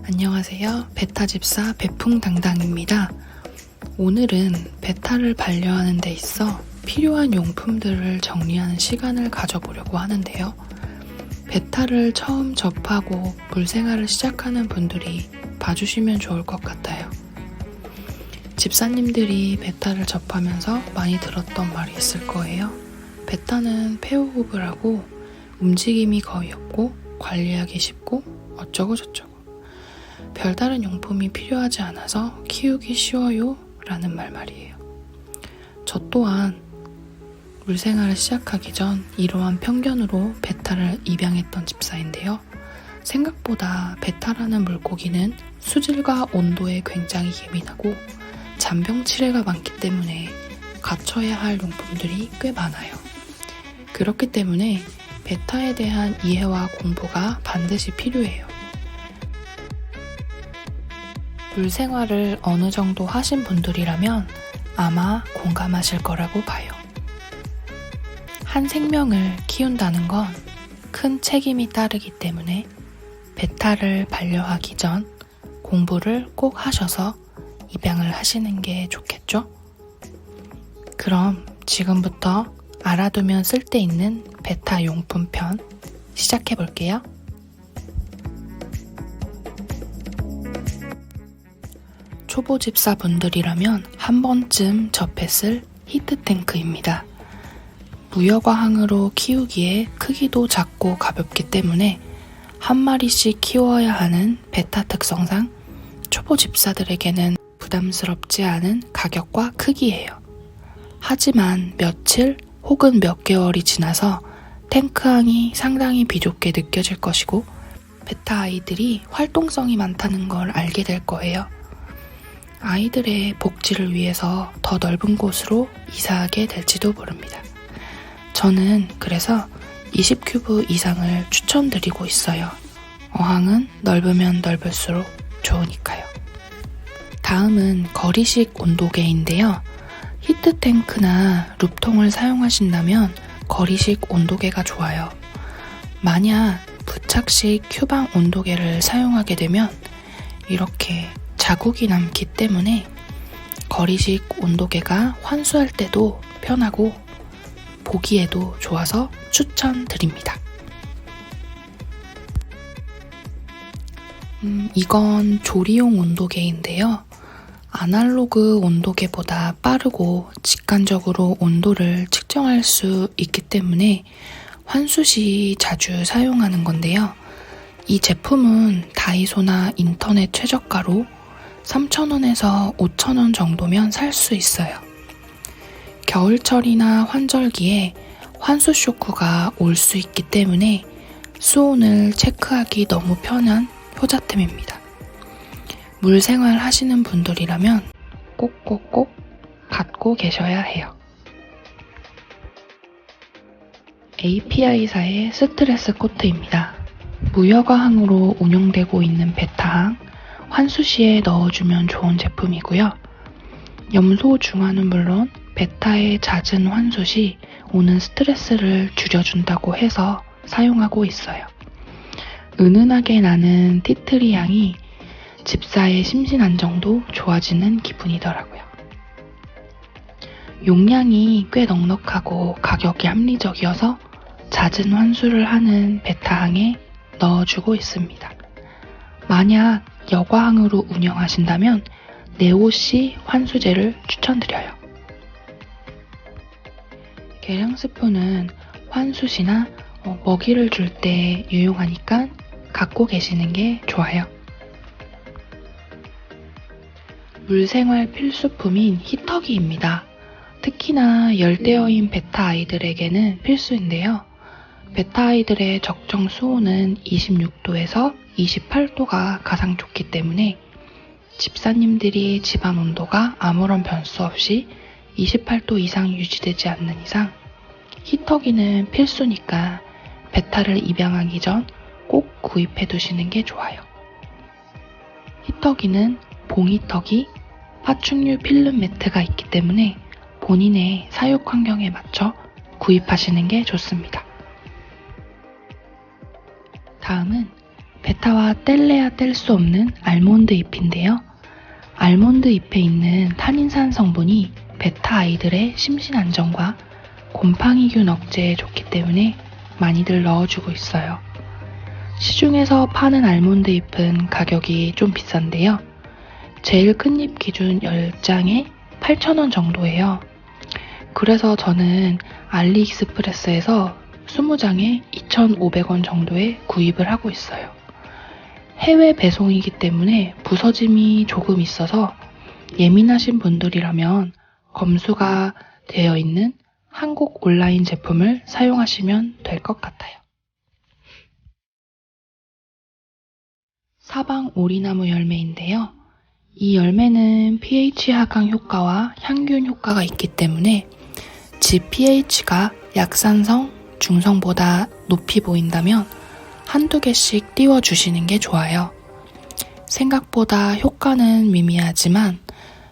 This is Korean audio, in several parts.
안녕하세요. 베타 집사 배풍당당입니다. 오늘은 베타를 반려하는 데 있어 필요한 용품들을 정리하는 시간을 가져보려고 하는데요. 베타를 처음 접하고 물생활을 시작하는 분들이 봐주시면 좋을 것 같아요. 집사님들이 베타를 접하면서 많이 들었던 말이 있을 거예요. 베타는 폐호흡을 하고 움직임이 거의 없고 관리하기 쉽고 어쩌고 저쩌고 별다른 용품이 필요하지 않아서 키우기 쉬워요 라는 말이에요. 저 또한 물생활을 시작하기 전 이러한 편견으로 베타를 입양했던 집사인데요. 생각보다 베타라는 물고기는 수질과 온도에 굉장히 예민하고 잔병치레가 많기 때문에 갖춰야 할 용품들이 꽤 많아요. 그렇기 때문에 베타에 대한 이해와 공부가 반드시 필요해요. 물생활을 어느 정도 하신 분들이라면 아마 공감하실 거라고 봐요. 한 생명을 키운다는 건 큰 책임이 따르기 때문에 베타를 반려하기 전 공부를 꼭 하셔서 입양을 하시는 게 좋겠죠? 그럼 지금부터 알아두면 쓸데있는 베타 용품 편 시작해 볼게요. 초보 집사분들이라면 한 번쯤 접했을 히트탱크입니다. 무역어항으로 키우기에 크기도 작고 가볍기 때문에 한 마리씩 키워야 하는 베타 특성상 초보 집사들에게는 부담스럽지 않은 가격과 크기예요. 하지만 며칠 혹은 몇 개월이 지나서 탱크항이 상당히 비좁게 느껴질 것이고 베타 아이들이 활동성이 많다는 걸 알게 될 거예요. 아이들의 복지를 위해서 더 넓은 곳으로 이사하게 될지도 모릅니다. 저는 그래서 20큐브 이상을 추천드리고 있어요. 어항은 넓으면 넓을수록 좋으니까요. 다음은 거리식 온도계인데요. 히트탱크나 룹통을 사용하신다면 거리식 온도계가 좋아요. 만약 부착식 큐방 온도계를 사용하게 되면 이렇게 자국이 남기 때문에 거리식 온도계가 환수할 때도 편하고 보기에도 좋아서 추천드립니다. 이건 조리용 온도계인데요. 아날로그 온도계보다 빠르고 직관적으로 온도를 측정할 수 있기 때문에 환수 시 자주 사용하는 건데요. 이 제품은 다이소나 인터넷 최저가로 3,000원에서 5,000원 정도면 살 수 있어요. 겨울철이나 환절기에 환수 쇼크가 올 수 있기 때문에 수온을 체크하기 너무 편한 효자템입니다. 물생활 하시는 분들이라면 꼭꼭꼭 갖고 계셔야 해요. API사의 스트레스 코트입니다. 무역어항으로 운영되고 있는 베타항, 환수시에 넣어주면 좋은 제품이고요. 염소 중화는 물론 베타의 잦은 환수 시 오는 스트레스를 줄여준다고 해서 사용하고 있어요. 은은하게 나는 티트리 향이 집사의 심신 안정도 좋아지는 기분이더라고요. 용량이 꽤 넉넉하고 가격이 합리적이어서 잦은 환수를 하는 베타항에 넣어주고 있습니다. 만약 여과항으로 운영하신다면 네오씨 환수제를 추천드려요. 계량 스푼은 환수시나 먹이를 줄 때 유용하니까 갖고 계시는 게 좋아요. 물생활 필수품인 히터기입니다. 특히나 열대어인 베타 아이들에게는 필수인데요. 베타 아이들의 적정 수온은 26도에서 28도가 가장 좋기 때문에 집사님들이 집안 온도가 아무런 변수 없이 28도 이상 유지되지 않는 이상 히터기는 필수니까 베타를 입양하기 전 꼭 구입해 두시는 게 좋아요. 히터기는 봉히터기, 파충류 필름 매트가 있기 때문에 본인의 사육 환경에 맞춰 구입하시는 게 좋습니다. 다음은 베타와 뗄래야 뗄 수 없는 알몬드 잎인데요. 알몬드 잎에 있는 탄닌산 성분이 베타 아이들의 심신 안정과 곰팡이균 억제에 좋기 때문에 많이들 넣어주고 있어요. 시중에서 파는 알몬드 잎은 가격이 좀 비싼데요. 제일 큰 잎 기준 10장에 8,000원 정도예요. 그래서 저는 알리익스프레스에서 20장에 2,500원 정도에 구입을 하고 있어요. 해외 배송이기 때문에 부서짐이 조금 있어서 예민하신 분들이라면 검수가 되어 있는 한국 온라인 제품을 사용하시면 될 것 같아요. 사방 오리나무 열매인데요. 이 열매는 pH 하강 효과와 향균 효과가 있기 때문에 집 pH가 약산성, 중성보다 높이 보인다면 한두 개씩 띄워주시는 게 좋아요. 생각보다 효과는 미미하지만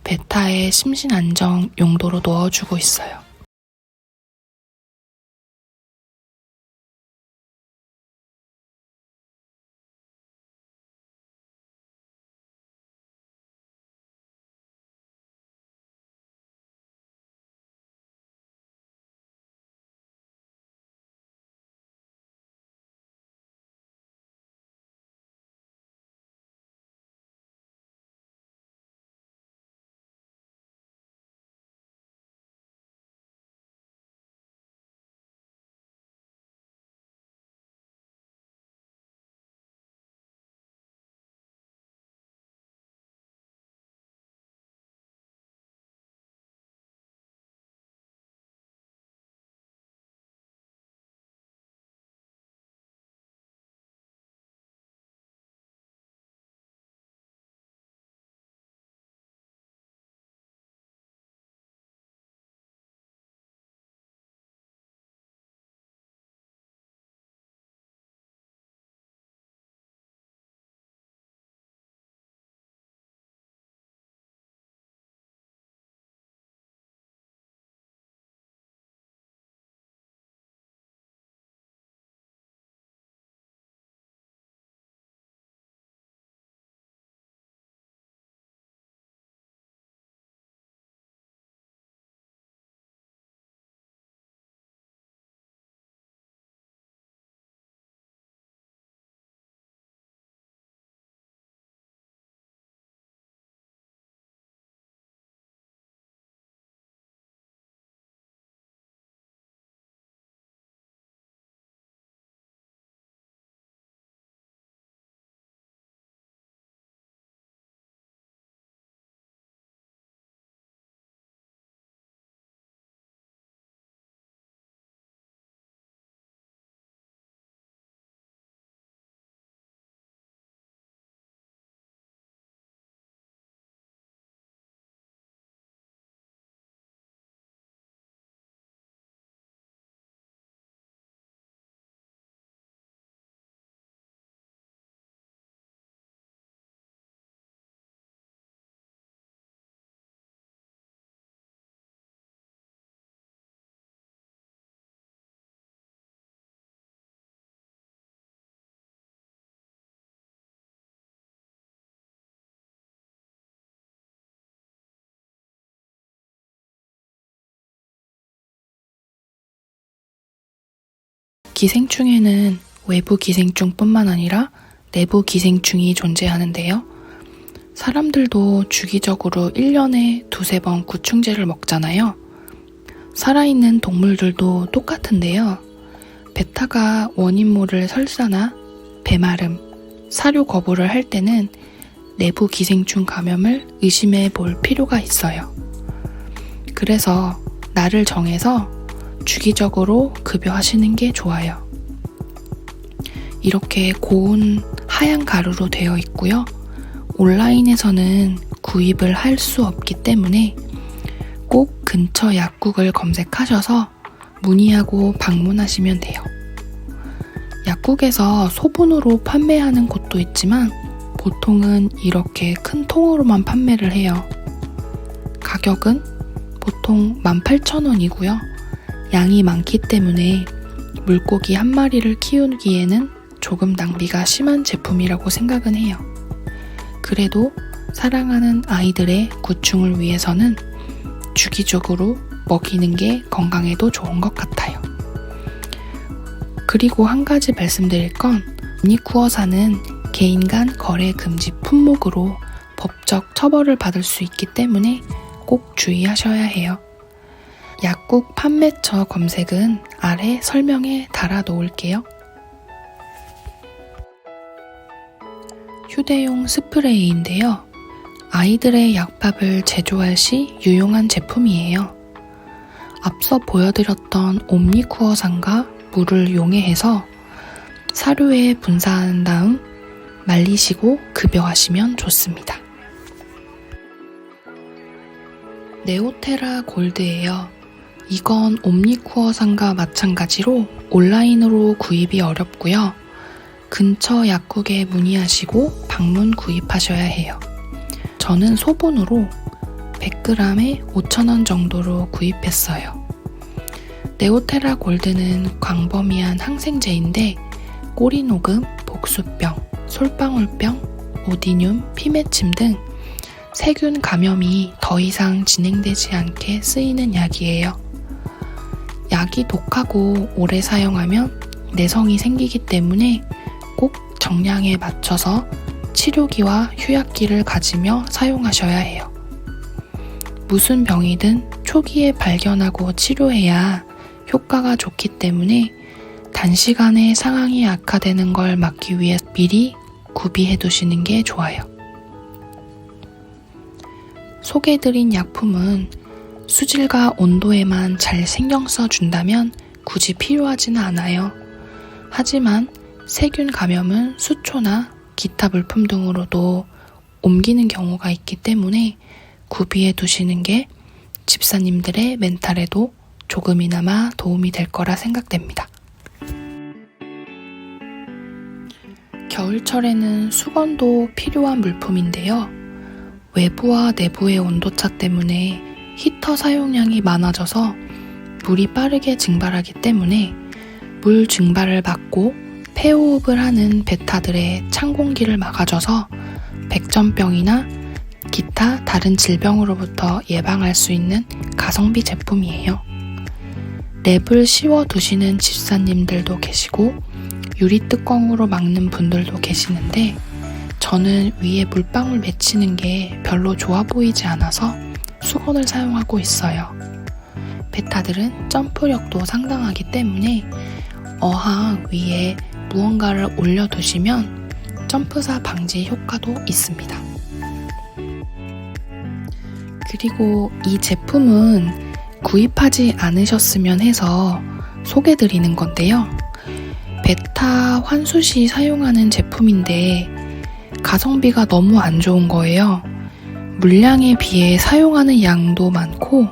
베타의 심신 안정 용도로 넣어주고 있어요. 기생충에는 외부 기생충뿐만 아니라 내부 기생충이 존재하는데요. 사람들도 주기적으로 1년에 두세 번 구충제를 먹잖아요. 살아있는 동물들도 똑같은데요. 베타가 원인모를 설사나 배마름, 사료 거부를 할 때는 내부 기생충 감염을 의심해 볼 필요가 있어요. 그래서 날을 정해서 주기적으로 급여하시는 게 좋아요. 이렇게 고운 하얀 가루로 되어 있고요. 온라인에서는 구입을 할 수 없기 때문에 꼭 근처 약국을 검색하셔서 문의하고 방문하시면 돼요. 약국에서 소분으로 판매하는 곳도 있지만 보통은 이렇게 큰 통으로만 판매를 해요. 가격은 보통 18,000원이고요. 양이 많기 때문에 물고기 한 마리를 키우기에는 조금 낭비가 심한 제품이라고 생각은 해요. 그래도 사랑하는 아이들의 구충을 위해서는 주기적으로 먹이는 게 건강에도 좋은 것 같아요. 그리고 한 가지 말씀드릴 건 옴니쿠어사는 개인 간 거래 금지 품목으로 법적 처벌을 받을 수 있기 때문에 꼭 주의하셔야 해요. 약국 판매처 검색은 아래 설명에 달아 놓을게요. 휴대용 스프레이인데요. 아이들의 약밥을 제조할 시 유용한 제품이에요. 앞서 보여드렸던 옴니쿠어산과 물을 용해해서 사료에 분사한 다음 말리시고 급여하시면 좋습니다. 네오테라 골드예요. 이건 옴니쿠어산과 마찬가지로 온라인으로 구입이 어렵고요. 근처 약국에 문의하시고 방문 구입하셔야 해요. 저는 소분으로 100g에 5,000원 정도로 구입했어요. 네오테라 골드는 광범위한 항생제인데 꼬리녹음, 복수병, 솔방울병, 오디뇽, 피맺힘 등 세균 감염이 더 이상 진행되지 않게 쓰이는 약이에요. 약이 독하고 오래 사용하면 내성이 생기기 때문에 꼭 정량에 맞춰서 치료기와 휴약기를 가지며 사용하셔야 해요. 무슨 병이든 초기에 발견하고 치료해야 효과가 좋기 때문에 단시간에 상황이 악화되는 걸 막기 위해 미리 구비해 두시는 게 좋아요. 소개해드린 약품은 수질과 온도에만 잘 신경 써준다면 굳이 필요하지는 않아요. 하지만 세균 감염은 수초나 기타 물품 등으로도 옮기는 경우가 있기 때문에 구비해 두시는 게 집사님들의 멘탈에도 조금이나마 도움이 될 거라 생각됩니다. 겨울철에는 수건도 필요한 물품인데요. 외부와 내부의 온도차 때문에 히터 사용량이 많아져서 물이 빠르게 증발하기 때문에 물 증발을 막고 폐호흡을 하는 베타들의 찬 공기를 막아줘서 백전병이나 기타 다른 질병으로부터 예방할 수 있는 가성비 제품이에요. 랩을 씌워 두시는 집사님들도 계시고 유리뚜껑으로 막는 분들도 계시는데 저는 위에 물방울 맺히는 게 별로 좋아 보이지 않아서 수건을 사용하고 있어요. 베타들은 점프력도 상당하기 때문에 어항 위에 무언가를 올려두시면 점프사 방지 효과도 있습니다. 그리고 이 제품은 구입하지 않으셨으면 해서 소개드리는 건데요. 베타 환수 시 사용하는 제품인데 가성비가 너무 안 좋은 거예요. 물량에 비해 사용하는 양도 많고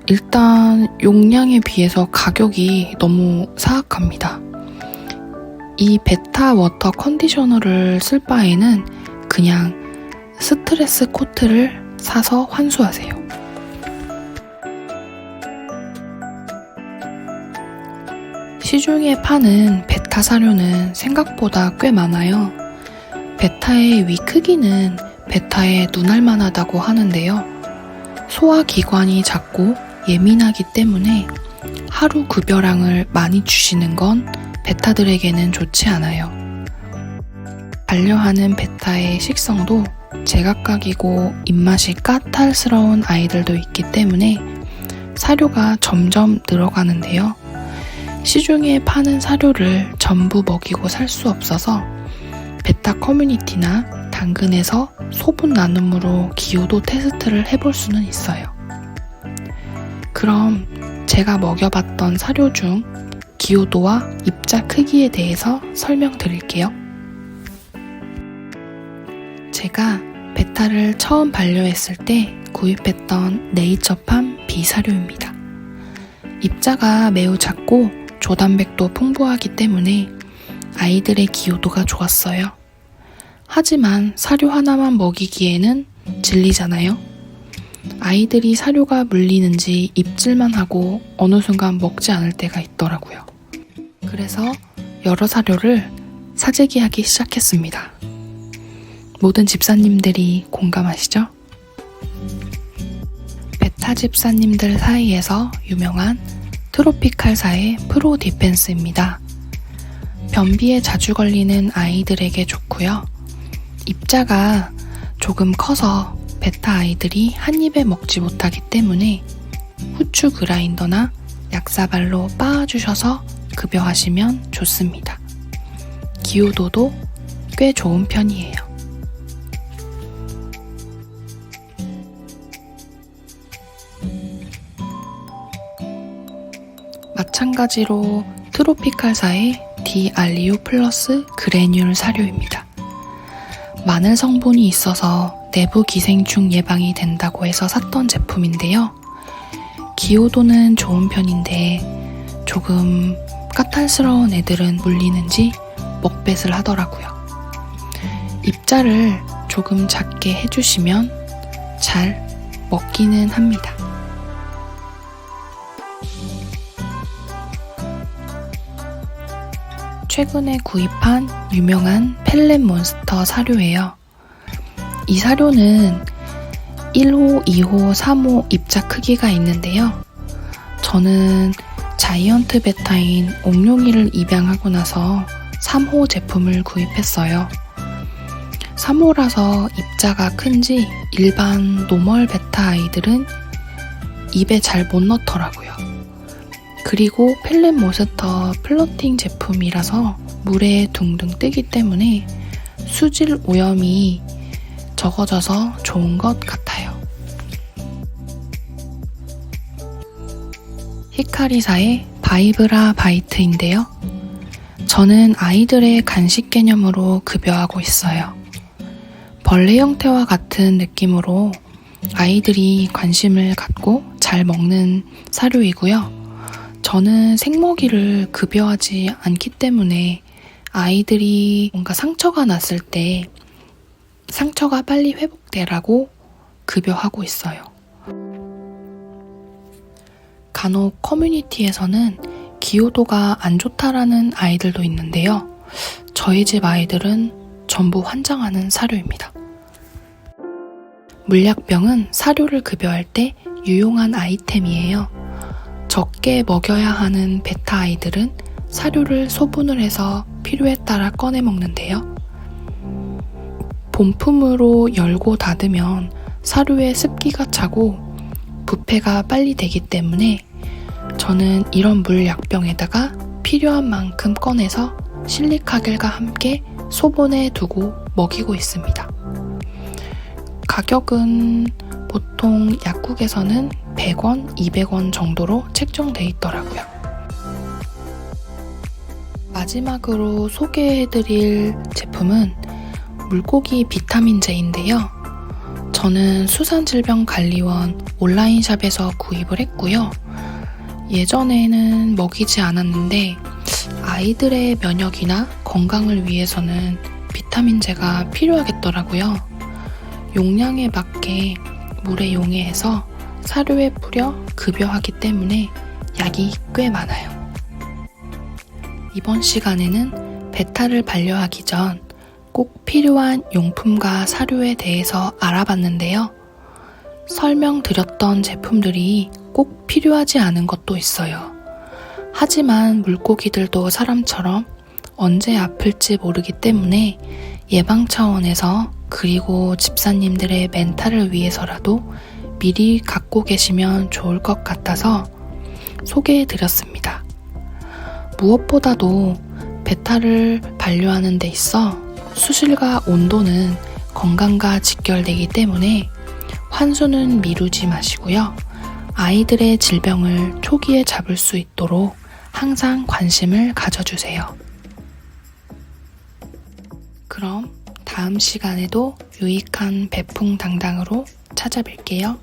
일단 용량에 비해서 가격이 너무 사악합니다. 이 베타 워터 컨디셔너를 쓸 바에는 그냥 스트레스 코트를 사서 환수하세요. 시중에 파는 베타 사료는 생각보다 꽤 많아요. 베타의 위 크기는 베타의 눈알만 하다고 하는데요. 소화기관이 작고 예민하기 때문에 하루 급여량을 많이 주시는 건 베타들에게는 좋지 않아요. 반려하는 베타의 식성도 제각각이고 입맛이 까탈스러운 아이들도 있기 때문에 사료가 점점 늘어가는데요. 시중에 파는 사료를 전부 먹이고 살 수 없어서 베타 커뮤니티나 당근에서 소분 나눔으로 기호도 테스트를 해볼 수는 있어요. 그럼 제가 먹여봤던 사료 중 기호도와 입자 크기에 대해서 설명드릴게요. 제가 베타를 처음 반려했을 때 구입했던 네이처팜 비사료입니다. 입자가 매우 작고 조단백도 풍부하기 때문에 아이들의 기호도가 좋았어요. 하지만 사료 하나만 먹이기에는 질리잖아요. 아이들이 사료가 물리는지 입질만 하고 어느 순간 먹지 않을 때가 있더라고요. 그래서 여러 사료를 사재기하기 시작했습니다. 모든 집사님들이 공감하시죠? 베타 집사님들 사이에서 유명한 트로피칼사의 프로 디펜스입니다. 변비에 자주 걸리는 아이들에게 좋고요. 입자가 조금 커서 베타 아이들이 한 입에 먹지 못하기 때문에 후추 그라인더나 약사발로 빻아주셔서 급여하시면 좋습니다. 기호도도 꽤 좋은 편이에요. 마찬가지로 트로피칼사의 디알리오 플러스 그래뉴얼 사료입니다. 마늘 성분이 있어서 내부 기생충 예방이 된다고 해서 샀던 제품인데요. 기호도는 좋은 편인데 조금 까탈스러운 애들은 물리는지 먹뱃을 하더라고요. 입자를 조금 작게 해주시면 잘 먹기는 합니다. 최근에 구입한 유명한 펠렛몬스터 사료예요. 이 사료는 1호, 2호, 3호 입자 크기가 있는데요. 저는 자이언트 베타인 옥룡이를 입양하고 나서 3호 제품을 구입했어요. 3호라서 입자가 큰지 일반 노멀 베타 아이들은 입에 잘 못 넣더라고요. 그리고 펠렛몬스터 플러팅 제품이라서 물에 둥둥 뜨기 때문에 수질 오염이 적어져서 좋은 것 같아요. 히카리사의 바이브라 바이트인데요. 저는 아이들의 간식 개념으로 급여하고 있어요. 벌레 형태와 같은 느낌으로 아이들이 관심을 갖고 잘 먹는 사료이고요. 저는 생먹이를 급여하지 않기 때문에 아이들이 뭔가 상처가 났을 때 상처가 빨리 회복되라고 급여하고 있어요. 간혹 커뮤니티에서는 기호도가 안 좋다라는 아이들도 있는데요. 저희 집 아이들은 전부 환장하는 사료입니다. 물약병은 사료를 급여할 때 유용한 아이템이에요. 적게 먹여야 하는 베타 아이들은 사료를 소분을 해서 필요에 따라 꺼내 먹는데요. 본품으로 열고 닫으면 사료에 습기가 차고 부패가 빨리 되기 때문에 저는 이런 물약병에다가 필요한 만큼 꺼내서 실리카겔과 함께 소분해 두고 먹이고 있습니다. 가격은 보통 약국에서는 100원, 200원 정도로 책정돼 있더라고요. 마지막으로 소개해드릴 제품은 물고기 비타민제인데요. 저는 수산질병관리원 온라인샵에서 구입을 했고요. 예전에는 먹이지 않았는데 아이들의 면역이나 건강을 위해서는 비타민제가 필요하겠더라고요. 용량에 맞게 물에 용해해서 사료에 뿌려 급여하기 때문에 약이 꽤 많아요. 이번 시간에는 베타를 반려하기 전 꼭 필요한 용품과 사료에 대해서 알아봤는데요. 설명드렸던 제품들이 꼭 필요하지 않은 것도 있어요. 하지만 물고기들도 사람처럼 언제 아플지 모르기 때문에 예방 차원에서 그리고 집사님들의 멘탈을 위해서라도 미리 갖고 계시면 좋을 것 같아서 소개해드렸습니다. 무엇보다도 베타를 반려하는 데 있어 수질과 온도는 건강과 직결되기 때문에 환수는 미루지 마시고요. 아이들의 질병을 초기에 잡을 수 있도록 항상 관심을 가져주세요. 그럼 다음 시간에도 유익한 배풍당당으로 찾아뵐게요.